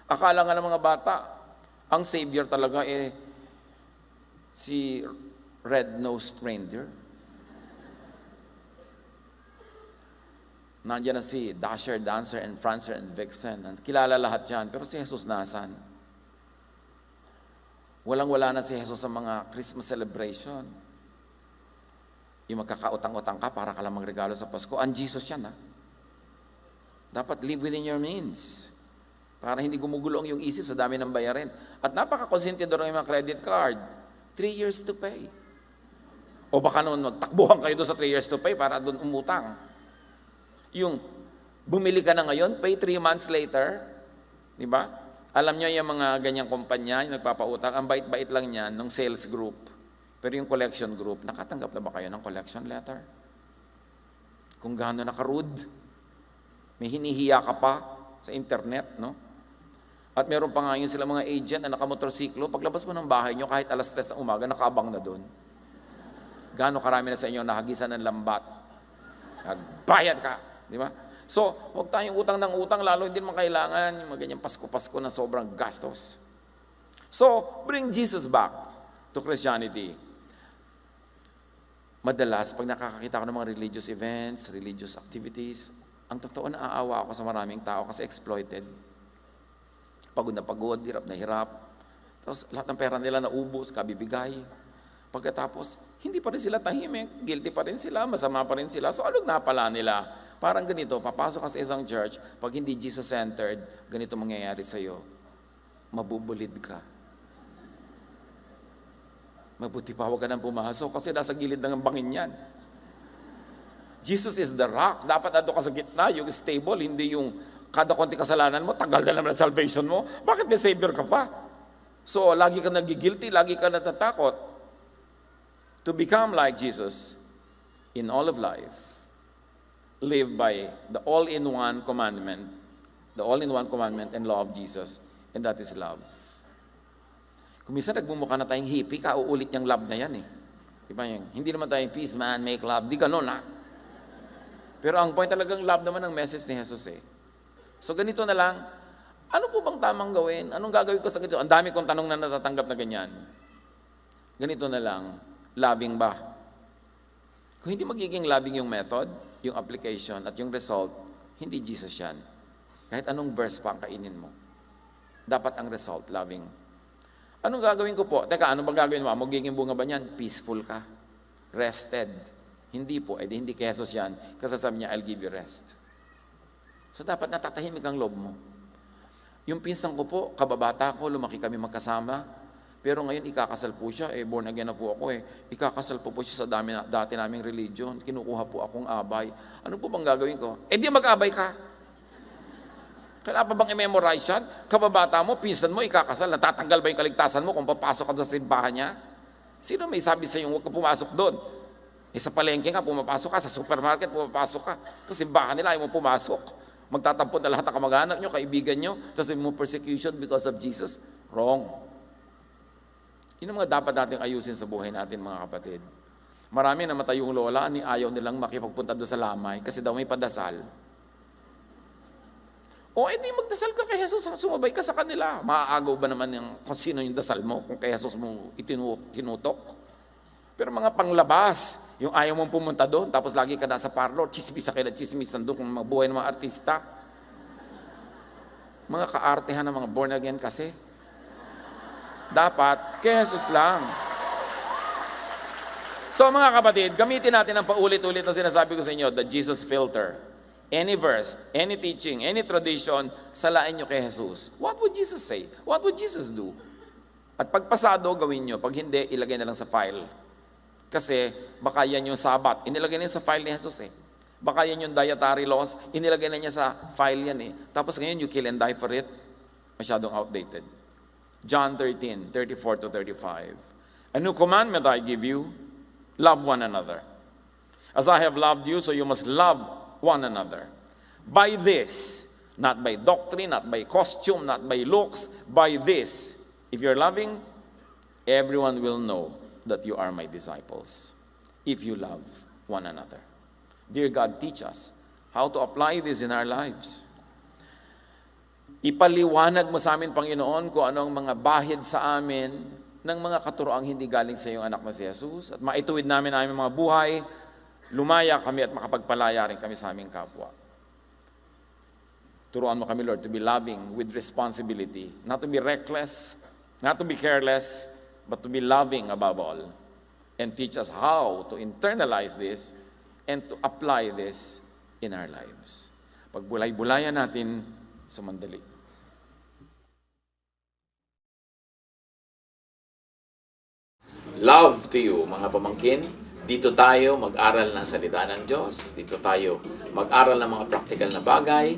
Akala nga ng mga bata, ang Savior talaga si red-nosed reindeer. Nandiyan na si Dasher, Dancer, and Prancer, and Vixen. Kilala lahat yan. Pero si Jesus nasan? Walang-wala na si Jesus sa mga Christmas celebration. Yung magkakautang-utang ka para ka lang magregalo sa Pasko. Ang Jesus yan, ha? Dapat live within your means. Para hindi gumugulo ang iyong isip sa dami ng bayarin. At napaka-konsentidor ng mga credit card. 3 years to pay. O baka noon, magtakbuhan kayo doon sa 3 years to pay para doon umutang. Yung bumili ka na ngayon, pay 3 months later. Di ba? Alam nyo yung mga ganyang kumpanya, yung nagpapautang, ang bait-bait lang yan ng sales group. Pero yung collection group, nakatanggap na ba kayo ng collection letter? Kung gaano nakarude, may hinihiya ka pa sa internet, no? At meron pa nga yun sila mga agent na nakamotorsiklo, paglabas mo ng bahay nyo, kahit alas 3 ng umaga, nakaabang na doon. Gaano karami na sa inyo nahagisan ng lambat? Nagbayad ka, di ba? So, huwag tayong utang ng utang, lalo hindi naman kailangan yung mga ganyang Pasko-Pasko na sobrang gastos. So, bring Jesus back to Christianity. Madalas, pag nakakakita ko ng mga religious events, religious activities, ang totoo na aawa ako sa maraming tao kasi exploited. Pagod na pagod, hirap na hirap. Tapos lahat ng pera nila naubos, kabibigay. Pagkatapos, hindi pa rin sila tahimik, guilty pa rin sila, masama pa rin sila. So anong napala nila? Parang ganito, papasok ka sa isang church, pag hindi Jesus-centered, ganito mangyayari sa'yo. Mabubulid ka. Mabuti pa, huwag ka nang pumasok kasi nasa gilid ng bangin yan. Jesus is the rock. Dapat ando ka sa gitna, yung stable, hindi yung kada konti kasalanan mo, tagal na naman ang salvation mo. Bakit may Savior ka pa? So, lagi ka nagigilty, lagi ka natatakot. To become like Jesus in all of life, live by the all-in-one commandment and law of Jesus, and that is love. Kung minsan nagmumukha na tayong hippie, kauulit niyang love na yan eh. Diba yan? Hindi naman tayong peace man, make love, di ganun ha. Pero ang point talagang love naman ng message ni Jesus eh. So ganito na lang, ano po bang tamang gawin? Anong gagawin ko sa ganito? Ang dami kong tanong na natatanggap na ganyan. Ganito na lang, loving ba? Kung hindi magiging loving yung method, yung application, at yung result, hindi Jesus yan. Kahit anong verse pa ang kainin mo. Dapat ang result, loving. Anong gagawin ko po? Teka, ano bang gagawin mo? Magiging bunga ba niyan? Peaceful ka. Rested. Hindi po, hindi kay Jesus yan. Kasi sabi niya, I'll give you rest. So dapat natatahimik ang loob mo. Yung pinsan ko po, kababata ko, lumaki kami magkasama, pero ngayon ikakasal po siya, born again na po ako ikakasal po siya sa dati naming religion, kinukuha po akong abay. Ano po bang gagawin ko? Di mag-abay ka. Kailangan pa bang i-memorize yan? Kababata mo, pinsan mo, ikakasal, natatanggal ba yung kaligtasan mo kung papasok ka doon sa simbahan niya? Sino may sabi sa iyo, huwag ka pumasok doon? Sa palengke nga, pumapasok ka, sa supermarket, pumapasok ka. Sa simbahan nila, ayaw mo pumasok. Magtatampon na lahat ng kamag-anak nyo, kaibigan nyo, tapos may mo persecution because of Jesus. Wrong. Yun ang mga dapat natin ayusin sa buhay natin, mga kapatid. Marami namatay yung lola, ayaw nilang makipagpunta doon sa lamay kasi daw may padasal. O edi magdasal ka kay Jesus, sumabay ka sa kanila. Maaagaw ba naman yung, kung sino yung dasal mo, kung kay Jesus mo tinutok? Pero mga panglabas, yung ayaw mong pumunta doon, tapos lagi ka nasa parlor, chismis ka na chismisan doon kung mabuhay ng mga artista. Mga kaartehan ng mga born again kasi. Dapat, kay Jesus lang. So mga kapatid, gamitin natin ang paulit-ulit na sinasabi ko sa inyo, the Jesus filter. Any verse, any teaching, any tradition, salain nyo kay Jesus. What would Jesus say? What would Jesus do? At pagpasado, gawin nyo. Pag hindi, ilagay na lang sa file. Kasi baka yan yung Sabat. Inilagay na sa file ni Jesus eh. Baka yan yung dietary laws. Inilagay na niya sa file yan eh. Tapos ngayon, you kill and die for it. Masyadong outdated. John 13, 34 to 35. A new commandment I give you, love one another. As I have loved you, so you must love one another. By this, not by doctrine, not by costume, not by looks, by this, if you're loving, everyone will know that you are my disciples, if you love one another. Dear God, teach us how to apply this in our lives. Ipaliwanag mo sa amin, Panginoon, kung anong mga bahid sa amin ng mga katuroang hindi galing sa iyong anak na si Jesus, at maituwid namin ang aming mga buhay, lumaya kami at makapagpalaya rin kami sa aming kapwa. Turuan mo kami, Lord, to be loving with responsibility, not to be reckless, not to be careless, but to be loving above all. And teach us how to internalize this and to apply this in our lives. Pagbulay-bulayan natin, sumandali. Love to you, mga pamangkin. Dito tayo mag-aral ng salita ng Diyos. Dito tayo mag-aral ng mga practical na bagay,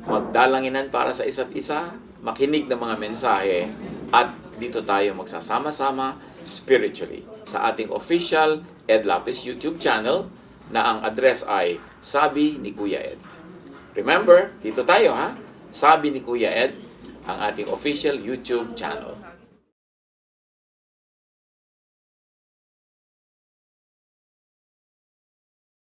magdalanginan para sa isa't isa, makinig ng mga mensahe, at dito tayo magsasama-sama spiritually sa ating official Ed Lapiz YouTube channel na ang address ay Sabi ni Kuya Ed. Remember, dito tayo ha? Sabi ni Kuya Ed, ang ating official YouTube channel.